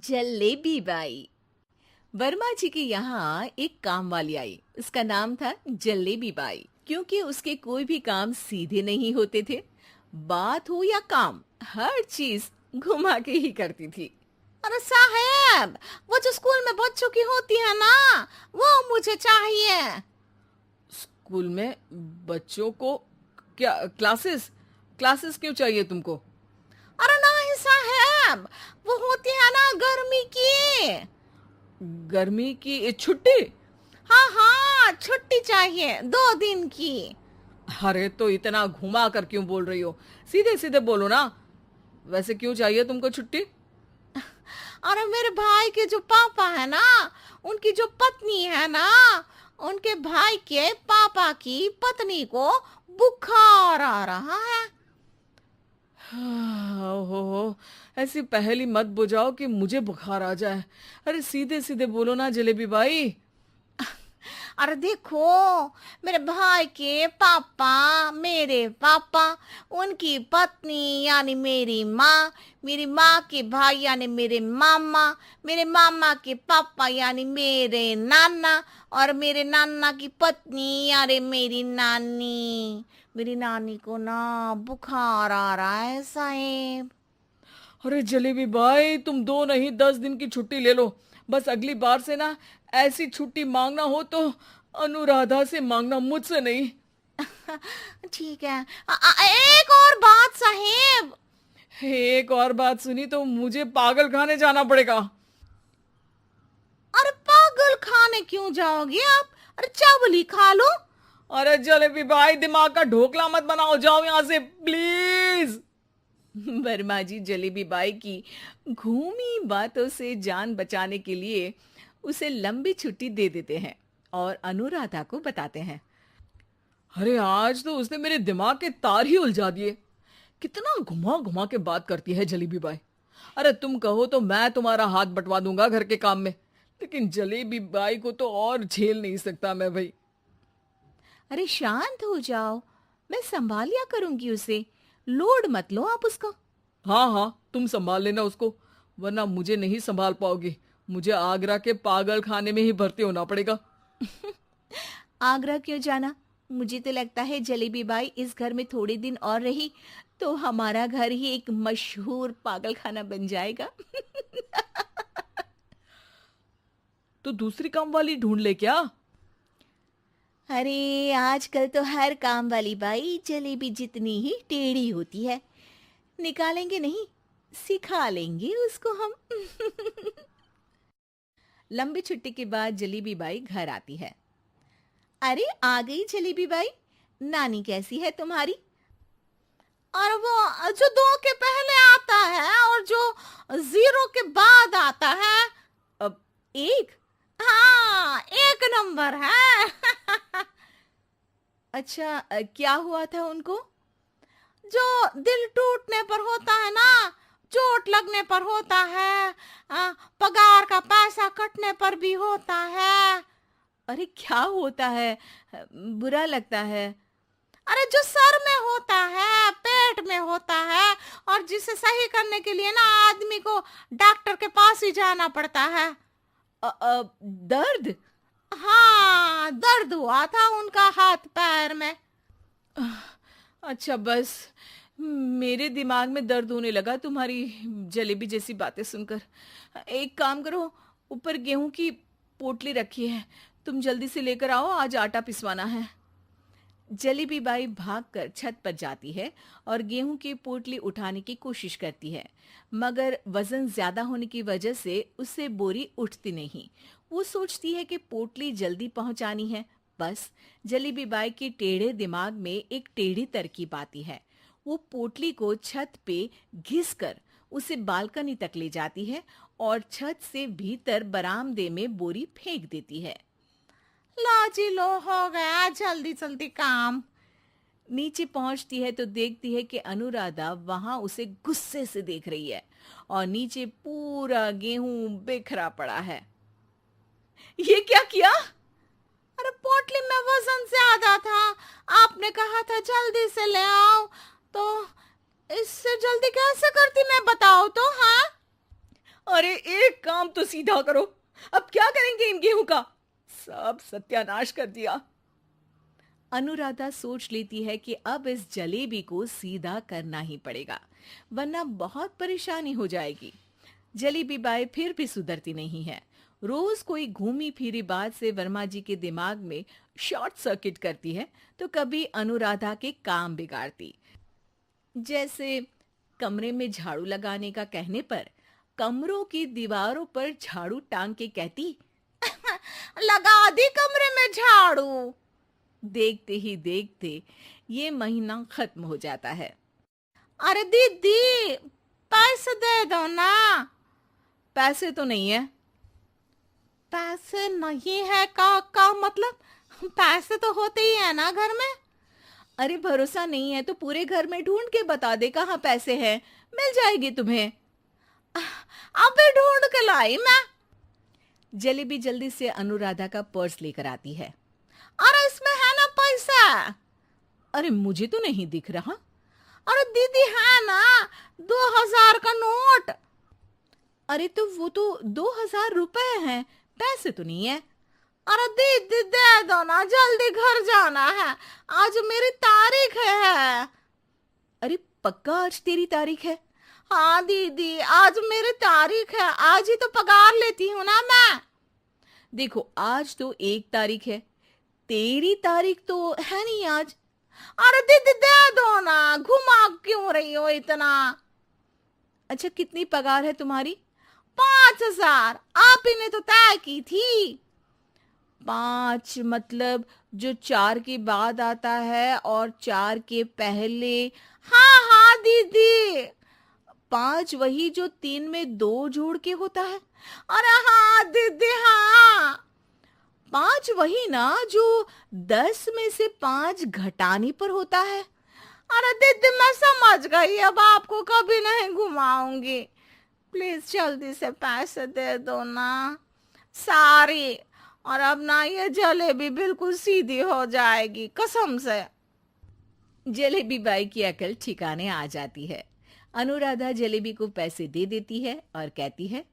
Jalebi by. Verma जी के यहाँ एक काम वाली आई। उसका नाम था जलेबी बाई, क्योंकि उसके कोई भी काम सीधे नहीं होते थे। बात हो या काम, हर चीज घुमा के ही करती थी। अरे साहब, वो जो स्कूल में बच्चों की होती है ना, वो मुझे चाहिए। स्कूल में बच्चों को क्या क्लासेस क्लासेस क्यों चाहिए तुमको? अरे नहीं साहब, वो होती है ना गर्मी की। गर्मी की छुट्टी? हाँ हाँ, छुट्टी चाहिए 2 दिन की। अरे तो इतना घुमा कर क्यों बोल रही हो? सीधे सीधे बोलो ना। वैसे क्यों चाहिए तुमको छुट्टी? अरे मेरे भाई के जो पापा है ना, उनकी जो पत्नी है ना, उनके भाई के पापा की पत्नी को बुखार आ रहा है। ओहो, ऐसी पहेली मत बुझाओ कि मुझे बुखार आ जाए। अरे सीधे सीधे बोलो ना जलेबी भाई। अरे देखो, मेरे भाई के पापा, मेरे पापा, उनकी पत्नी यानी मेरी माँ के भाई यानी मेरे मामा के पापा यानी मेरे नाना, और मेरे नाना की पत्नी यानी मेरी नानी को ना बुखार आ रहा है साहेब। अरे जलेबी भाई, तुम 2 नहीं 10 दिन की छुट्टी ले लो। बस अगली बार से ना ऐसी छुट्टी मांगना हो तो अनुराधा से मांगना, मुझसे नहीं। ठीक है। एक और बात साहेब। एक और बात सुनी तो मुझे पागल खाने जाना पड़ेगा। अरे पागल खाने क्यों जाओगे आप? अरे चावल ही खा लो। अरे जलेबी भाई, दिमाग का ढोकला मत बनाओ, जाओ यहाँ से प्लीज। वर्मा जी जलेबी बाई की घूमी बातों से जान बचाने के लिए उसे लंबी छुट्टी दे देते हैं और अनुराधा को बताते हैं। अरे आज तो उसने मेरे दिमाग के तार ही उलझा दिए। कितना घुमा घुमा के बात करती है जलेबी बाई। अरे तुम कहो तो मैं तुम्हारा हाथ बंटवा दूंगा घर के काम में, लेकिन जलेबी बाई को तो और झेल नहीं सकता मैं भाई। अरे शांत हो जाओ, मैं संभाल लिया करूंगी उसे। लोड मत लो आप उसका। हाँ हाँ, तुम संभाल लेना उसको, वरना मुझे नहीं संभाल पाओगी। मुझे आगरा के पागल खाने में ही भर्ती होना पड़ेगा। आगरा क्यों जाना? मुझे तो लगता है जलेबी बाई इस घर में थोड़े दिन और रही तो हमारा घर ही एक मशहूर पागल खाना बन जाएगा। तो दूसरी काम वाली ढूंढ ले क्या? अरे आजकल तो हर काम वाली बाई जलेबी जितनी ही टेढ़ी होती है। निकालेंगे नहीं, सिखा लेंगे उसको हम। लंबी छुट्टी के बाद जलेबी बाई घर आती है। अरे आ गई जलेबी बाई, नानी कैसी है तुम्हारी? और वो जो 2 के पहले आता है और जो 0 के बाद आता है। अब एक। हाँ, 1 नंबर है। अच्छा, क्या हुआ था उनको? जो दिल टूटने पर होता है ना, चोट लगने पर होता है, पगार का पैसा कटने पर भी होता है। अरे क्या होता है? बुरा लगता है? अरे जो सर में होता है, पेट में होता है, और जिसे सही करने के लिए ना आदमी को डॉक्टर के पास ही जाना पड़ता है। दर्द? हाँ, दर्द हुआ था उनका हाथ पैर में। अच्छा बस, मेरे दिमाग में दर्द होने लगा तुम्हारी जलेबी जैसी बातें सुनकर। एक काम करो, ऊपर गेहूं की पोटली रखी है, तुम जल्दी से लेकर आओ, आज आटा पिसवाना है। जलेबी बाई भागकर छत पर जाती है और गेहूं की पोटली उठाने की कोशिश करती है, मगर वजन ज्यादा होने की वजह से उससे बोरी उठती नहीं। वो सोचती है कि पोटली जल्दी पहुंचानी है। बस जलेबी बाई के टेढ़े दिमाग में एक टेढ़ी तरकीब आती है। वो पोटली को छत पे घिसकर उसे बालकनी तक ले जाती है और छत से भीतर बरामदे में बोरी फेंक देती है। लो जी लो, हो गया जल्दी जल्दी काम। नीचे पहुंचती है तो देखती है कि अनुराधा वहां उसे गुस्से से देख रही है और नीचे पूरा गेहूं बिखरा पड़ा है। ये क्या किया? अरे पोटली में वजन ज्यादा था, आपने कहा था जल्दी से ले आओ, तो इससे जल्दी कैसे करती मैं बताओ तो। हाँ, अरे एक काम तो सीधा करो, अब क्या करेंगे इन गेहूं का? सब सत्यानाश कर दिया। अनुराधा सोच लेती है कि अब इस जलेबी को सीधा करना ही पड़ेगा, वरना बहुत परेशानी हो जाएगी। जलेबी बाई फिर भी सुधरती नहीं है। रोज कोई घूमी फिरी बात से वर्मा जी के दिमाग में शॉर्ट सर्किट करती है, तो कभी अनुराधा के काम बिगाड़ती। जैसे कमरे में झाड़ू लगाने का कहने पर कमरों की दीवारों पर झाड़ू टांग के कहती, लगा दी कमरे में झाड़ू। देखते ही देखते ये महीना खत्म हो जाता है। अरे दीदी, पैसे दे दो ना। पैसे तो नहीं है। पैसे नहीं है का मतलब? पैसे तो होते ही है ना घर में। अरे भरोसा नहीं है तो पूरे घर में ढूंढ के बता दे कहाँ पैसे हैं, मिल जाएगी तुम्हें। अबे ढूंढ के लाई मैं। जलेबी जल्दी से अनुराधा का पर्स लेकर आती है। अरे इसमें है ना पैसा? अरे मुझे तो नहीं दिख रहा। अरे दीदी है ना, 2000 का नोट। अरे तो वो तो 2000 रुपए हैं, पैसे तो नहीं है। अरे दीदी दे दो ना, जल्दी घर जाना है, आज मेरी तारीख है। अरे पक्का आज तेरी तारीख है? हाँ दीदी, आज मेरी तारीख है, आज ही तो पगार लेती हूँ ना मैं। देखो आज तो 1 तारीख है, तेरी तारीख तो है नहीं आज। अरे दीदी दे दो ना, घुमा क्यों रही हो इतना? अच्छा कितनी पगार है तुम्हारी? 5000, आप ही ने तो तय की थी। 5 मतलब जो 4 के बाद आता है और 4 के पहले। हाँ हाँ दीदी। 5 वही जो 3 में 2 जोड़ के होता है। अरे हाँ दीदी हाँ। 5 वही ना जो 10 में से 5 घटाने पर होता है। अरे दीदी मैं समझ गई, अब आपको कभी नहीं घुमाऊंगी। प्लीज जल्दी से पैसे दे दो ना, सारी। और अब ना ये जलेबी बिल्कुल सीधी हो जाएगी कसम से। जलेबी बाई की अकल ठिकाने आ जाती है। अनुराधा जलेबी को पैसे दे देती है और कहती है,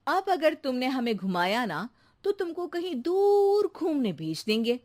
अब अगर तुमने हमें घुमाया ना तो तुमको कहीं दूर घूमने भेज देंगे।